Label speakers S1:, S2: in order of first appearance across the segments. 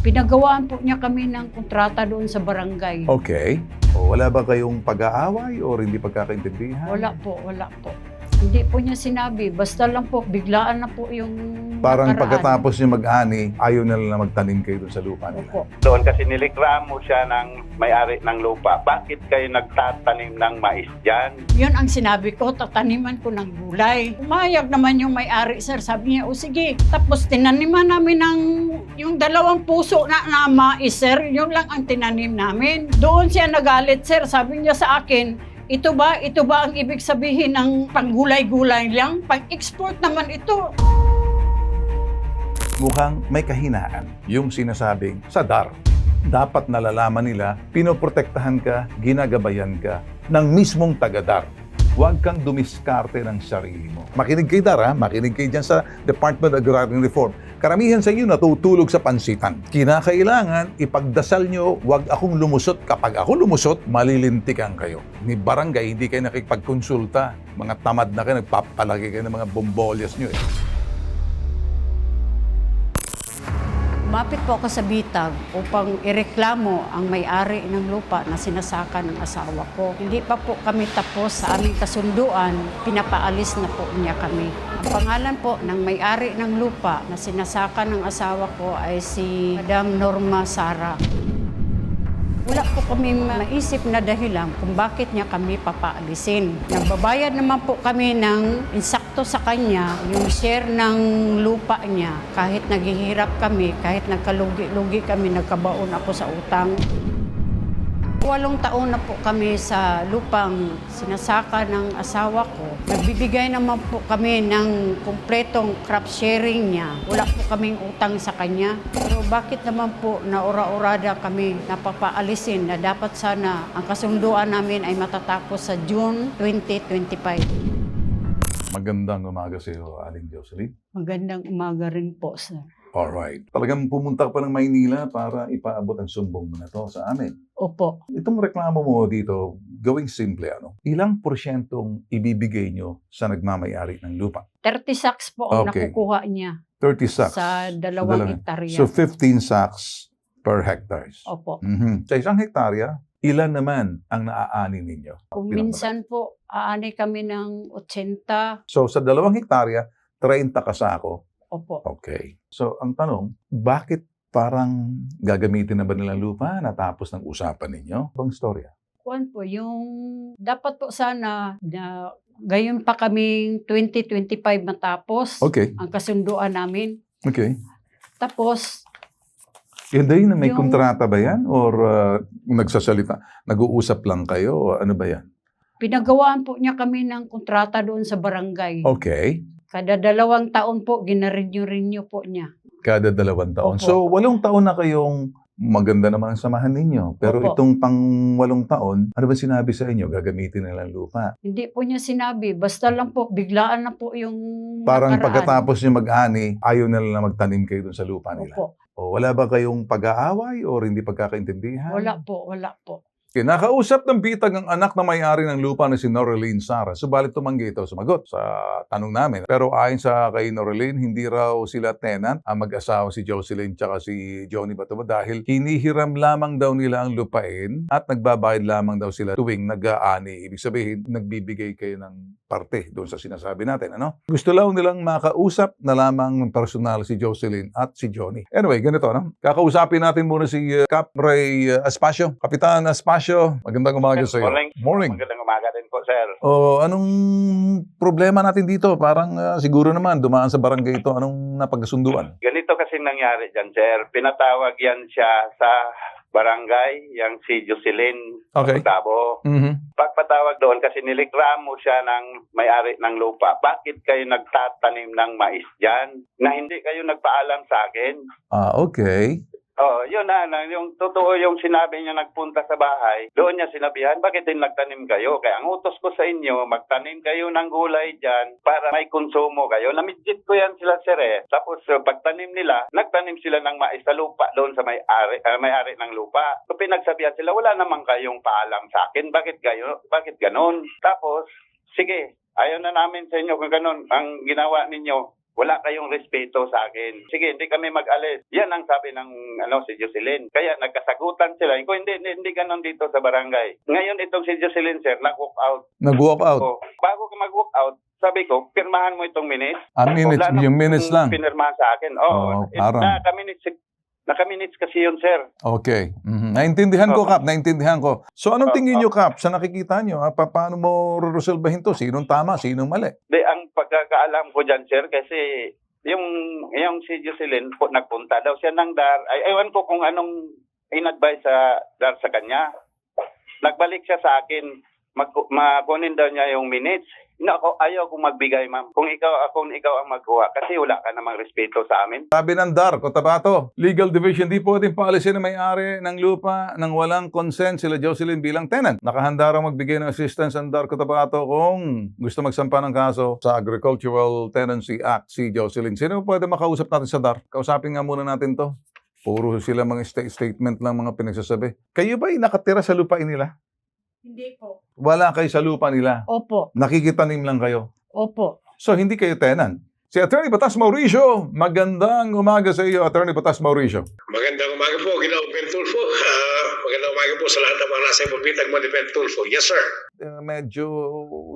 S1: Pinagawaan po niya kami ng kontrata doon sa barangay.
S2: Okay. O, wala ba kayong pag-aaway o hindi pagkakaintindihan?
S1: Wala po, wala po. Hindi po niya sinabi. Basta lang po, biglaan na po yung
S2: Parang
S1: nakaraan.
S2: pagkatapos niyo mag-ani, ayaw na lang magtanim kayo doon sa lupa nila.
S1: Opo.
S3: Doon kasi nilikramo siya ng may-ari ng lupa. Bakit kayo nagtatanim ng mais dyan?
S1: Yun ang sinabi ko, tataniman ko ng gulay. Umayag naman yung may-ari, sir. Sabi niya, o sige. Tapos tinaniman namin ng yung 2 puso na mais, sir. Yun lang ang tinanim namin. Doon siya nagalit, sir. Sabi niya sa akin, ito ba ang ibig sabihin ng panggulay-gulay lang? Pang-export naman ito.
S2: Mukhang may kahinaan yung sinasabing sa DAR. Dapat nalalaman nila, pinoprotektahan ka, ginagabayan ka ng mismong taga-DAR. Huwag kang dumiskarte ng sarili mo. Makinig kay DAR, ha? Makinig kayo dyan sa Department of Agrarian Reform. Karamihan sa inyo natutulog sa pansitan. Kinakailangan, ipagdasal nyo, huwag akong lumusot. Kapag ako lumusot, malilintikan kayo. Ni barangay, hindi kayo nakikipagkonsulta. Mga tamad na kayo, nagpapalagay kayo ng mga bombolyas nyo.
S1: Umapit po ako sa bitag upang ireklamo ang may-ari ng lupa na sinasaka ng asawa ko. Hindi pa po kami tapos sa aming kasunduan, pinapaalis na po niya kami. Ang pangalan po ng may-ari ng lupa na sinasaka ng asawa ko ay si Madam Norma Sara. Wala po kami maisip na dahilan kung bakit niya kami papaalisin. Nagbabayad naman po kami ng insakto sa kanya, yung share ng lupa niya. Kahit naghihirap kami, kahit nagkalugi-lugi kami, nagkabaon ako sa utang. 8 taon na po kami sa lupang sinasaka ng asawa ko. Nagbibigay naman po kami ng kumpletong crop sharing niya. Wala po kaming utang sa kanya. Pero bakit naman po naura-urada kami napapaalisin na dapat sana ang kasunduan namin ay matatapos sa June 2025.
S2: Magandang umaga sa iyo, Aling Jocelyn.
S1: Magandang umaga rin po, sir.
S2: Alright. Talagang pumunta ka pa ng Maynila para ipaabot ang sumbong mo na to sa amin.
S1: Opo.
S2: Itong reklamo mo dito, gawing simple, ilang porsyentong ibibigay nyo sa nagmamayari ng lupa?
S1: 30 sacks po ang
S2: Okay.
S1: nakukuha niya
S2: 30 sacks.
S1: sa 2 hektarya.
S2: So 15 sacks per hectares.
S1: Opo.
S2: Sa 1 hektarya, ilan naman ang naaani ninyo?
S1: Kung minsan po, aani kami ng 80.
S2: So sa 2 hektarya, 30 kasako.
S1: Opo.
S2: Okay. So ang tanong, bakit parang gagamitin na ba nilang lupa natapos ng usapan ninyo? Bang storya?
S1: Kuwan po, yung dapat po sana na gayon pa kaming 2025 matapos
S2: Okay.
S1: ang kasunduan namin.
S2: Okay.
S1: Tapos,
S2: Yun din na may
S1: Yung-
S2: kontrata ba yan? Or nagsasalita, nag-uusap lang kayo? O ano ba yan?
S1: pinagawaan po niya kami ng kontrata doon sa barangay.
S2: Okay.
S1: Kada 2 taon po, gina-renew po niya.
S2: Kada 2 taon.
S1: Opo.
S2: So 8 taon na kayong maganda naman ang samahan ninyo. Pero
S1: Opo.
S2: itong pang 8 taon, ano ba sinabi sa inyo? Gagamitin nilang lupa.
S1: Hindi po niya sinabi. Basta lang po, biglaan na po yung
S2: Parang
S1: nakaraan.
S2: pagkatapos nyo mag-ani, ayaw na lang magtanim kayo dun sa lupa nila.
S1: Opo.
S2: O wala ba kayong pag-aaway o hindi pagkakaintindihan?
S1: Wala po, wala po.
S2: Nakausap ng bitag ang anak na may-ari ng lupa na si Noreline Sara. Subalit tumanggi ito sumagot sa tanong namin. Pero ayon sa kay Noreline, hindi raw sila tenant ang mag-asawa si Jocelyn tsaka si Johnny Batoba dahil hinihiram lamang daw nila ang lupain at nagbabayad lamang daw sila tuwing nag-aani. Ibig sabihin, nagbibigay kayo ng parte doon sa sinasabi natin. Gusto lang nilang makausap na lamang personal si Jocelyn at si Johnny. Anyway, ganito. Kakausapin natin muna si Cap Ray Aspacio. Kapitan Aspacio, magandang umaga sa iyo. Morning.
S3: Magandang umaga din po, sir.
S2: O, anong problema natin dito? Parang siguro naman dumaan sa barangay ito. Anong napagkasunduan?
S3: Ganito kasi nangyari dyan, sir. Pinatawag yan siya sa barangay, yang si Jocelyn
S2: Okay.
S3: Tabo.
S2: Mhm.
S3: Pagpatawag doon kasi nilikramo siya ng may-ari ng lupa. Bakit kayo nagtatanim ng mais dyan? Na hindi kayo nagpaalam sa akin?
S2: Okay.
S3: Oh, yun na, yung totoo yung sinabi niya nagpunta sa bahay, doon niya sinabihan, bakit din nagtanim kayo? Kaya ang utos ko sa inyo, magtanim kayo ng gulay dyan para may konsumo kayo. Namidjit ko yan sila, sir, eh. Tapos pagtanim nila, nagtanim sila ng mais sa lupa doon sa may-ari ng lupa. So pinagsabihan sila, wala naman kayong paalam sa akin, bakit ganon? Tapos, sige, ayaw na namin sa inyo kung ganon ang ginawa ninyo. Wala kayong respeto sa akin. Sige, hindi kami mag-alis. Yan ang sabi ng si Jocelyn. Kaya nagkasagutan sila. Kung hindi ganun dito sa barangay. Ngayon itong si Jocelyn, sir, nag-walk out.
S2: Nag-walk out.
S3: So, bago ka mag-walk out, sabi ko, pirmahan mo itong minutes.
S2: Minutes,
S3: Wala
S2: yung
S3: nang
S2: minutes lang.
S3: Pinirmahan sa akin. Oo.
S2: Parang.
S3: Naka-minutes kasi yun, sir.
S2: Okay. Naintindihan ko, Kap. Naintindihan ko. So, anong tingin nyo, Kap, sa nakikita nyo? Paano mo resolbahin to? Sinong tama? Sinong mali?
S3: Ang pagkakaalam ko dyan, sir, kasi yung si Jocelyn nagpunta daw siya ng DAR. Ewan ko kung anong in-advise sa DAR sa kanya. Nagbalik siya sa akin. Makunin daw niya yung minutes. Ayaw kong magbigay, ma'am. Kung ikaw ang magkuha. Kasi wala ka namang respeto sa amin.
S2: Sabi ng DAR, Cotabato, legal division, di pwedeng paalisin na may-ari ng lupa nang walang consent sila Jocelyn bilang tenant. Nakahanda raw magbigay ng assistance ang DAR Cotabato kung gusto magsampa ng kaso sa Agricultural Tenancy Act si Jocelyn. Sino pwede makausap natin sa DAR? Kausapin nga muna natin to. Puro sila mga statement lang mga pinagsasabi. Kayo ba'y nakatira sa lupain nila?
S1: Hindi po.
S2: Wala kayo sa lupa nila?
S1: Opo.
S2: Nakikitanim lang kayo?
S1: Opo.
S2: So, hindi kayo tenant? Si Attorney Batas Mauricio, magandang umaga sa iyo, Attorney Batas Mauricio.
S4: Magandang umaga po, Ginoong Ben Tulfo. Magandang umaga po sa lahat ng mga nasa ipagpitag mo ni Ben Tulfo. Yes, sir.
S2: Medyo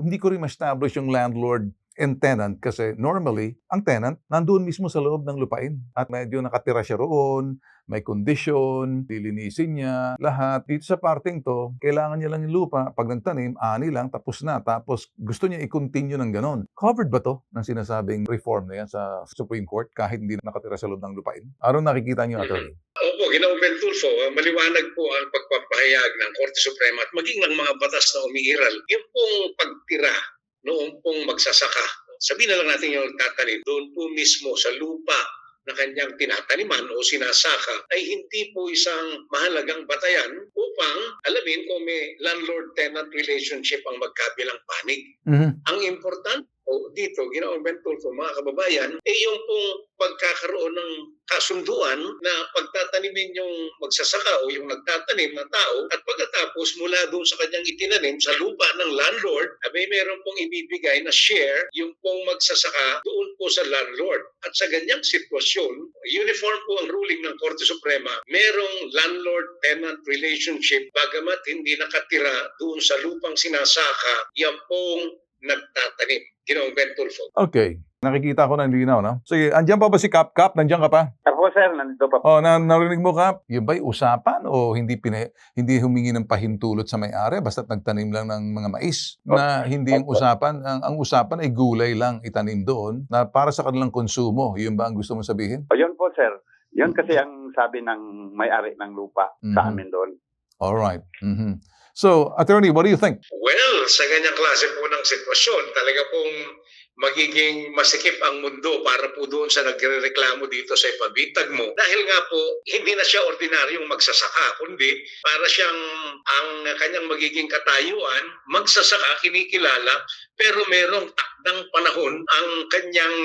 S2: hindi ko rin ma-establish yung landlord and tenant kasi normally, ang tenant nandoon mismo sa loob ng lupain at medyo nakatira siya roon, may kondisyon, lilinisin niya, lahat. Dito sa parting to, kailangan niya lang yung lupa. Pag nagtanim, ani lang, tapos na. Tapos gusto niya i-continue ng ganon. Covered ba to ng sinasabing reform na yan sa Supreme Court kahit hindi nakatira sa loob ng lupain? Anong nakikita niyo, Attorney?
S4: Opo, Ginoong Ben Tulfo, maliwanag po ang pagpapahayag ng Korte Suprema at maging ng mga batas na umiiral. Yung pong pagtira noong pong magsasaka, sabihin na lang natin yung tatanim, doon po mismo sa lupa na kanyang tinataniman o sinasaka ay hindi po isang mahalagang batayan upang alamin kung may landlord-tenant relationship ang magkabilang panig. Ang importante po dito, Ginoong Ben Tulfo, mga kababayan, ay yung pong pagkakaroon ng kasunduan na pagtatanimin yung magsasaka o yung nagtatanim na tao at pagkatapos mula doon sa kanyang itinanim sa lupa ng landlord, may meron pong ibibigay na share yung pong magsasaka doon po sa landlord. At sa ganyang sitwasyon, uniform po ang ruling ng Korte Suprema, merong landlord-tenant relationship bagamat hindi nakatira doon sa lupang sinasaka, yan pong nagtatanim. Ginoong Ben Tulfo.
S2: Okay. Nakikita ko na linaw, no? Sige, andyan pa ba si Kap? Kap, nandiyan ka pa?
S3: Ako, sir, nandito pa.
S2: Narinig mo, Kap? Yun ba'y usapan o hindi humingi ng pahintulot sa may-ari basta't nagtanim lang ng mga mais? Na hindi yung usapan, ang usapan ay gulay lang itanim doon na para sa kanilang konsumo. Yun ba ang gusto mong sabihin?
S3: Yun po, sir. Yun kasi ang sabi ng may-ari ng lupa sa amin doon.
S2: Alright. So, Attorney, what do you think?
S4: Well, sa ganyang klase po ng sitwasyon, talaga pong magiging masikip ang mundo para po doon sa nagrereklamo dito sa ipabitag mo. Dahil nga po, hindi na siya ordinaryong magsasaka, kundi para siyang ang kanyang magiging katayuan, magsasaka, kinikilala, pero merong takdang panahon ang kanyang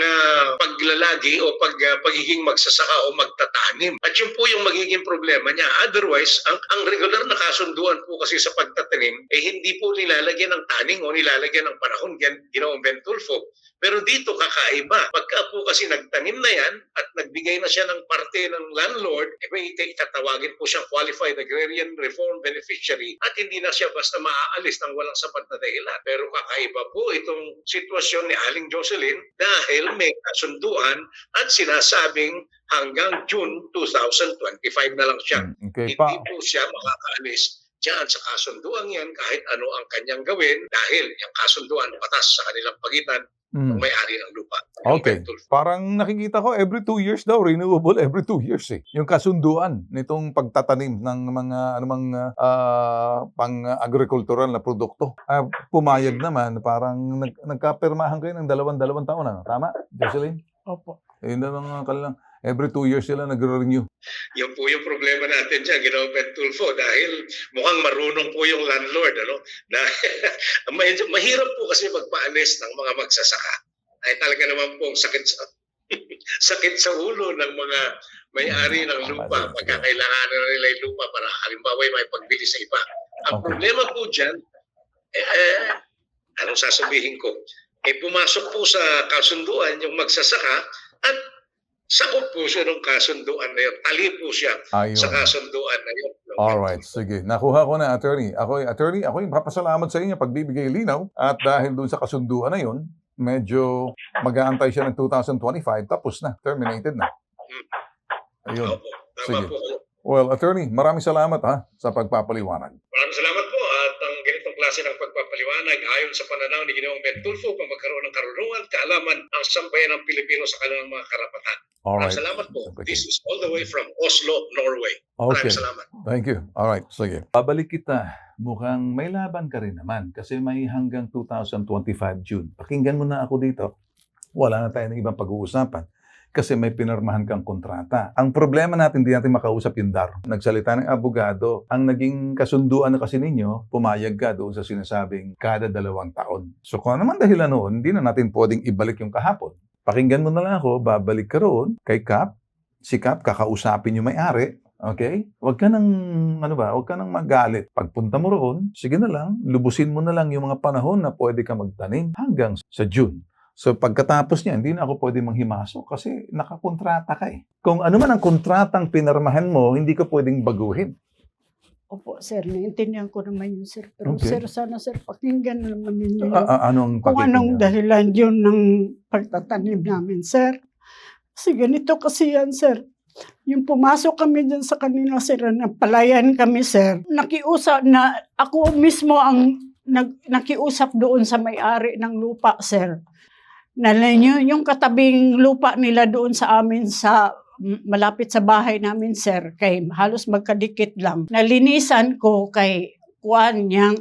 S4: paglalagi o pagiging magsasaka o magtatanim. At yun po yung magiging problema niya. Otherwise, ang regular na kasunduan po kasi sa pagtatanim, hindi po nilalagyan ng taning o nilalagyan ng panahon, Ginoong Ben Tulfo. Pero dito kakaiba. Pagka po kasi nagtanim na yan at nagbigay na siya ng parte ng landlord, may itatawagin po siyang Qualified Agrarian Reform Beneficiary at hindi na siya basta maaalis ng walang sapat na dahilan. Pero kakaiba po itong sitwasyon ni Aling Jocelyn dahil may kasunduan at sinasabing hanggang June 2025 na lang siya.
S2: Okay,
S4: Hindi po siya makakaalis diyan sa kasunduan yan kahit ano ang kanyang gawin dahil yung kasunduan batas sa kanilang pagitan ng may-ari ng lupa.
S2: Okay. Parang nakikita ko every 2 years daw, renewable every 2 years eh. Yung kasunduan nitong pagtatanim ng mga pang-agricultural na produkto. Pumayag naman, parang nagkapirmahan kayo ng 2 taon na. Tama, Jocelyn?
S1: Opo.
S2: Yun na mga kanilang, every 2 years sila nagre-renew.
S4: Yan po yung problema natin dyan, Ginoong Ben Tulfo, dahil mukhang marunong po yung landlord. Dahil mahirap po kasi magpaalis ng mga magsasaka. Ay talaga naman pong sakit sa ulo ng mga may-ari ng lupa. Pagkakailangan na nila yung lupa para halimbawa may pagbili sa iba. Ang problema po dyan, anong sasabihin ko? pumasok po sa kasunduan yung magsasaka at sakop po siya ng kasunduan na yun. Ali po siya sa
S2: Ayun.
S4: kasunduan na yun.
S2: Alright, sige. Nakuha ko na, attorney. Ako yung papasalamat sa inyo pagbibigay linaw. At dahil dun sa kasunduan na yun, medyo mag-aantay siya ng 2025, tapos na, terminated na. Ayun.
S4: Opo, tama
S2: Sige.
S4: po.
S2: Well, attorney, maraming salamat sa pagpapaliwanag.
S4: Maraming salamat po at ang ganitong klase ng pagpapaliwanag ayon sa pananaw ni Ginoong Ben Tulfo kung magkaroon ng karunungan at kaalaman ang sambayan ng Pilipino sa kanilang mga karapatan.
S2: Alright.
S4: Maraming salamat po.
S2: Okay.
S4: This is all the way from Oslo, Norway.
S2: Okay.
S4: Maraming salamat.
S2: Thank you. Alright, sige. Babalik kita. Mukhang may laban ka rin naman kasi may hanggang 2025 June. Pakinggan mo na ako dito. Wala na tayo ng ibang pag-uusapan kasi may pinirmahan kang kontrata. Ang problema natin, hindi natin makausap yung DAR. Nagsalita ng abogado. Ang naging kasunduan na kasi ninyo, pumayag ka doon sa sinasabing kada 2 taon. So kung ano naman dahilan noon, hindi na natin pwedeng ibalik yung kahapon. Pakinggan mo na lang ako, babalik ka roon kay Cap. Si Cap, kakausapin yung may-ari. Okay? Huwag ka nang magalit. Pagpunta mo roon, sige na lang, lubusin mo na lang yung mga panahon na pwede ka magtanim hanggang sa June. So pagkatapos niya, hindi na ako pwede manghimasok kasi nakakontrata ka eh. Kung ano man ang kontratang pinarmahan mo, hindi ka pwedeng baguhin.
S1: Opo, sir. Naiintindihan ko naman yun, sir. Pero
S2: Okay.
S1: sir, sana, sir, pakinggan na naman ninyo yun.
S2: Anong
S1: Kung
S2: pakinggan?
S1: anong dahilan yun ng pagtatanim namin, sir. Kasi ganito kasi yan, sir. Yung pumasok kami dyan sa kanila, sir, na palayan kami, sir. Nakiusap na, ako mismo ang nakiusap doon sa may-ari ng lupa, sir. Yung katabing lupa nila doon sa amin sa malapit sa bahay namin, sir, kay halos magkadikit lang. Nalinisan ko kay kuan niyang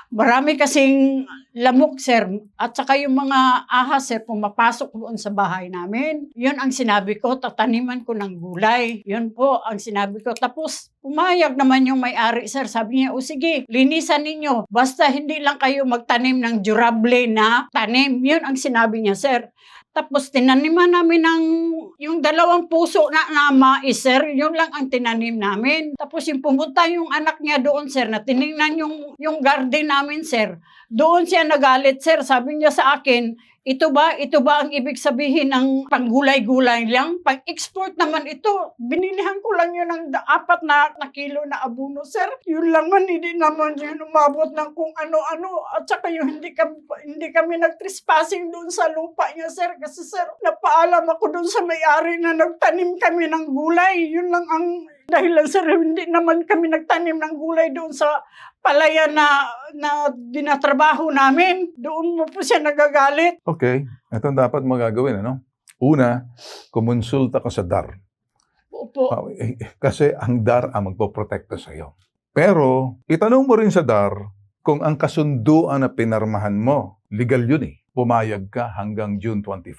S1: marami kasing lamok, sir, at saka yung mga ahas, sir, pumapasok doon sa bahay namin. Yun ang sinabi ko, tataniman ko ng gulay. Yun po ang sinabi ko. Tapos pumayag naman yung may-ari, sir. Sabi niya, o sige, linisan ninyo. Basta hindi lang kayo magtanim ng durable na tanim. Yun ang sinabi niya, sir. Tapos tinaniman namin ng yung 2 puso na mais, sir. Yun lang ang tinanim namin. Tapos yung pumunta yung anak niya doon, sir, na tinignan yung garden namin, sir. Doon siya nagalit, sir. Sabi niya sa akin, ito ba ang ibig sabihin ng panggulay-gulay lang? Pag-export naman ito, binilihan ko lang yun ng 4 na kilo na abono, sir. Yun lang man, hindi naman yun umabot ng kung ano-ano. At saka yung hindi kami nag-trespassing doon sa lupa niya, sir. Kasi, sir, napaalam ako doon sa may-ari na nagtanim kami ng gulay. Yun lang ang dahilan, sir. Hindi naman kami nagtanim ng gulay doon sa palayan na dinatrabaho namin. Doon mo po siya nagagalit.
S2: Okay, ito ang dapat magagawin, ano? Una, kumonsulta ka sa DAR.
S1: Opo.
S2: Kasi ang DAR ang magpoprotekta sa iyo. Pero, itanong mo rin sa DAR kung ang kasunduan na pinarmahan mo, legal yun eh. Pumayag ka hanggang June 25.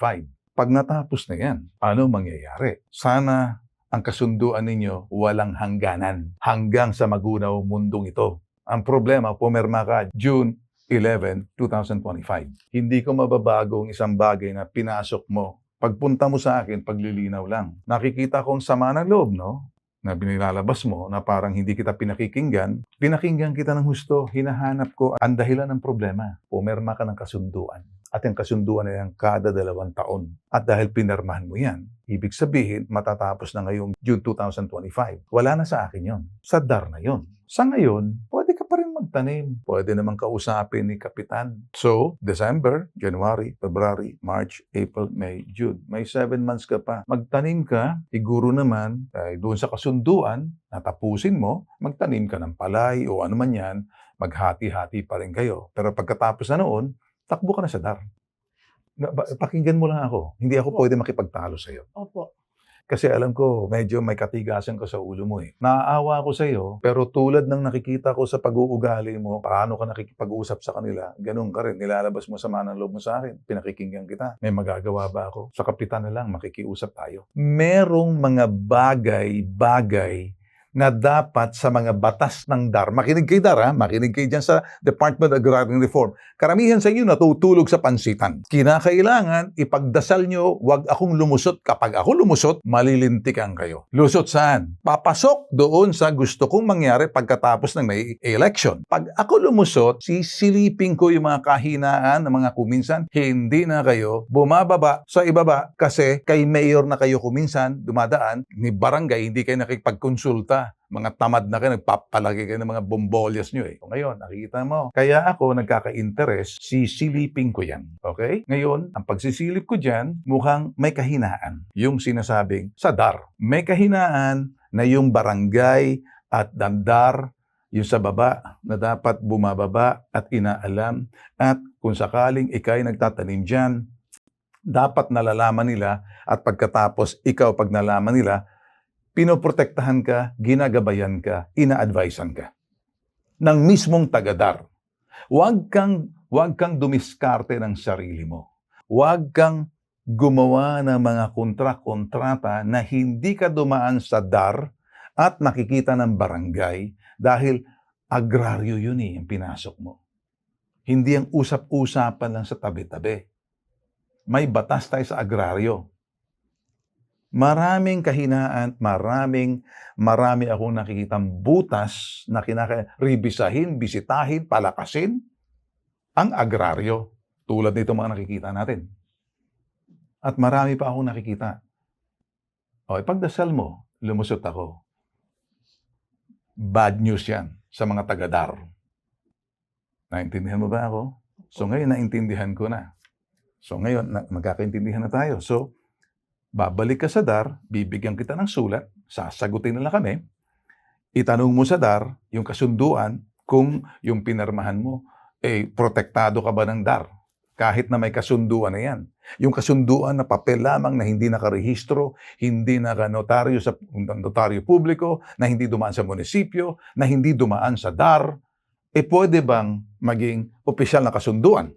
S2: Pag natapos na yan, ano mangyayari? Sana ang kasunduan ninyo walang hangganan hanggang sa magunaw mundong ito. Ang problema, pumirma ka June 11, 2025. Hindi ko mababago ang isang bagay na pinasok mo. Pagpunta mo sa akin, paglilinaw lang. Nakikita kong sama ng loob, no? Na binilalabas mo, na parang hindi kita pinakikinggan. Pinakinggan kita ng husto, hinahanap ko ang dahilan ng problema. Pumirma ka ng kasunduan. At yung kasunduan na yan kada 2 taon. At dahil pinirmahan mo yan, ibig sabihin, matatapos na ngayong June 2025. Wala na sa akin yon. Sa DAR na yon. Sa ngayon, pwede ka pa rin magtanim. Pwede naman kausapin ni Kapitan. So, December, January, February, March, April, May, June. May 7 months ka pa. Magtanim ka, siguro naman, doon sa kasunduan, natapusin mo, magtanim ka ng palay o ano man yan, maghati-hati pa rin kayo. Pero pagkatapos na noon, takbo ka na sa DAR. Pakinggan mo lang ako. Hindi ako pwede makipagtalo sa'yo.
S1: Opo.
S2: Kasi alam ko, medyo may katigasan ko sa ulo mo eh. Naaawa ako sa'yo, pero tulad ng nakikita ko sa pag-uugali mo, paano ka nakikipag-usap sa kanila, ganun ka rin. Nilalabas mo sama ng loob mo sa akin. Pinakikinggan kita. May magagawa ba ako? Sa Kapitan na lang, makikiusap tayo. Merong mga bagay na dapat sa mga batas ng DAR, makinig kayo DAR, makinig kayo dyan sa Department of Agrarian Reform. Karamihan sa inyo natutulog sa pansitan. Kinakailangan ipagdasal nyo, wag akong lumusot. Kapag ako lumusot, malilintikan kayo. Lusot saan? Papasok doon sa gusto kong mangyari pagkatapos ng may election. Pag ako lumusot, sisilipin ko yung mga kahinaan ng mga kuminsan, hindi na kayo bumababa sa ibaba kasi kay mayor na kayo kuminsan dumadaan, ni barangay, hindi kayo nakikipagkonsulta. Mga tamad na kayo, nagpapalagi kayo ng mga bombolyas nyo eh. Ngayon, nakikita mo. Kaya ako nagkaka-interest, sisilipin ko yan. Okay? Ngayon, ang pagsisilip ko dyan, mukhang may kahinaan. Yung sinasabing sa DAR. May kahinaan na yung barangay at dandar, yung sa baba na dapat bumababa at inaalam. At kung sakaling ikay nagtatanim dyan, dapat nalalaman nila at pagkatapos ikaw pag nalaman nila, pinoprotektahan ka, ginagabayan ka, ina-advisean ka. Ng mismong tagadar. Huwag kang dumiskarte ng sarili mo. Huwag kang gumawa ng mga kontrata na hindi ka dumaan sa DAR at nakikita ng barangay dahil agraryo yun yung pinasok mo. Hindi ang usap-usapan lang sa tabi-tabi. May batas tayo sa agraryo. Maraming kahinaan, marami akong nakikitang butas na rebisahin, bisitahin, palakasin ang agraryo. Tulad nito mga nakikita natin. At marami pa akong nakikita. O, ipagdasal mo, lumusot ako. Bad news yan sa mga tagadar. Naintindihan mo ba ako? So ngayon, naintindihan ko na. So ngayon, magkakaintindihan na tayo. So, babalik ka sa DAR, bibigyan kita ng sulat, sasagutin nila kami, itanong mo sa DAR yung kasunduan kung yung pinirmahan mo, protektado ka ba ng DAR? Kahit na may kasunduan na yan. Yung kasunduan na papel lamang na hindi nakarehistro, hindi nakanotaryo sa notaryo publiko, na hindi dumaan sa munisipyo, na hindi dumaan sa DAR, pwede bang maging opisyal na kasunduan?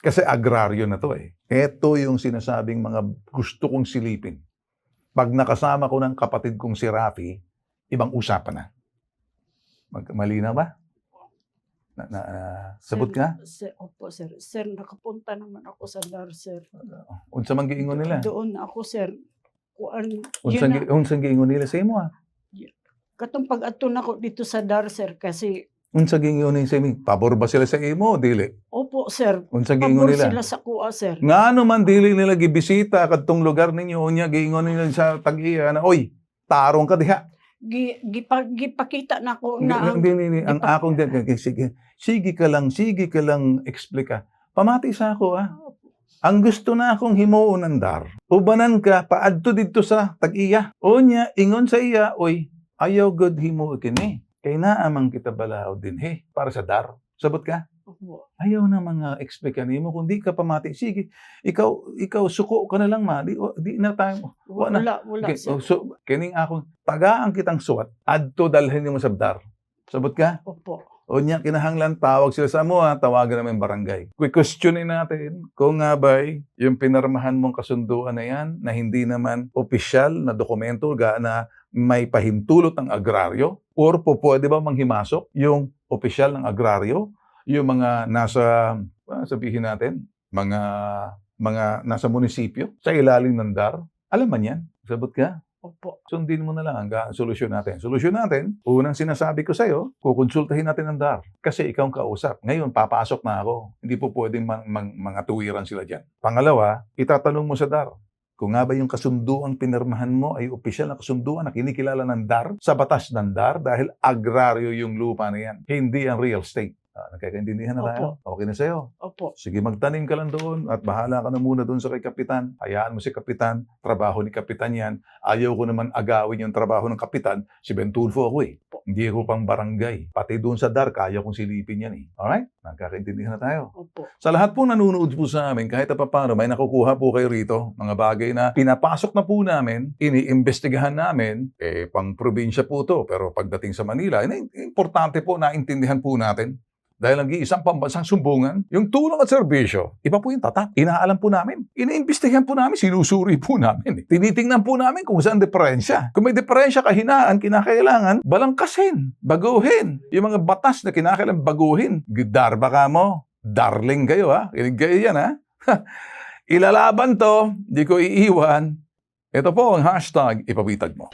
S2: Kasi agraryo na to eh. Ito yung sinasabing mga gusto kong silipin. Pag nakasama ko ng kapatid kong si Rafi, ibang usapan na. Malinaw ba? Sabot ka?
S1: Opo, sir. Sir, nakapunta naman ako sa DAR, sir.
S2: Unsa man giingon nila?
S1: Doon ako, sir.
S2: Unsang giingon nila sa imo?
S1: Katong pag-ato na ko dito sa DAR, sir, kasi
S2: Unsa giingon ni sa imo? Pabor ba sila sa imo o dili?
S1: opo, sir.
S2: Unsa giingon
S1: Pabor
S2: nila?
S1: sila sa kuha, sir.
S2: Ngano man dili nila gibisita kadtong lugar ninyo unya giingon nila sa tag-iya na oy, tarong ka diha.
S1: Gipakita na ko na
S2: Ang akong sige ka lang explika. Pamati sa ako Ang gusto na akong himuon ng DAR. Ubanan ka paadto didto sa tag-iya. Unya ingon sa iya, oy, ayaw god himo kini. Kay naamang kita balaw din para sa DAR. Sabot ka?
S1: Opo.
S2: Ayaw na mga explica nimo kung di ka pamati. Sige, ikaw suko ka na lang di na tayo.
S1: Wala,
S2: Okay,
S1: sir.
S2: so kining akong tagaan kitang suwat adto dalhin nimo sa DAR. Sabot ka?
S1: Opo.
S2: O niya kinahanglan tawag sila sa mo tawagan namin barangay. Questionin natin kung nga ba'y yung pinarmahan mong kasunduan na yan na hindi naman opisyal na dokumento na may pahintulot ng agraryo or pwede ba manghimasok yung opisyal ng agraryo, yung mga nasa sabihin natin, mga nasa munisipyo sa ilalim ng DAR. Alam man yan. Sabot ka?
S1: Opo.
S2: Sundin mo na lang ang solusyon natin. Solusyon natin, unang sinasabi ko sa'yo, kukonsultahin natin ang DAR. Kasi ikaw ang kausap. Ngayon, papasok na ako. Hindi po pwedeng mga tuwiran sila dyan. Pangalawa, itatanong mo sa DAR. Kung nga ba yung kasunduang pinirmahan mo ay opisyal na kasunduan na kinikilala ng DAR sa batas ng DAR dahil agraryo yung lupa na yan. Hindi ang real estate. Nagkakaintindihan na tayo? Okay na sa'yo?
S1: Opo.
S2: Sige, magtanim ka lang doon at bahala ka na muna doon sa kay Kapitan. Hayaan mo si Kapitan, trabaho ni Kapitan yan. Ayaw ko naman agawin yung trabaho ng Kapitan. Si Bentulfo ako Hindi ako pang barangay. Pati doon sa DAR, kaya kong silipin yan Alright? Nagkakaintindihan na tayo.
S1: Opo.
S2: Sa lahat pong nanonood po sa amin, kahit paano, may nakukuha po kayo rito. Mga bagay na pinapasok na po namin, iniimbestigahan namin, pang probinsya po to. Pero pagdating sa Manila, importante po na intindihan po natin. dahil nag-iisang pambansang sumbungan, yung tulong at serbisyo, iba po yung tatak. Inaalam po namin. Iniimbestigahan po namin, sinusuri po namin. Tinitingnan po namin kung saan diferensya. Kung may diferensya, kahinaan, kinakailangan, balangkasin, baguhin. Yung mga batas na kinakailangan baguhin. Gidarba ka mo. Darling kayo, ha? Kinig kayo yan, ha? Ilalaban to, di ko iiwan. Ito po ang hashtag ipabitag mo.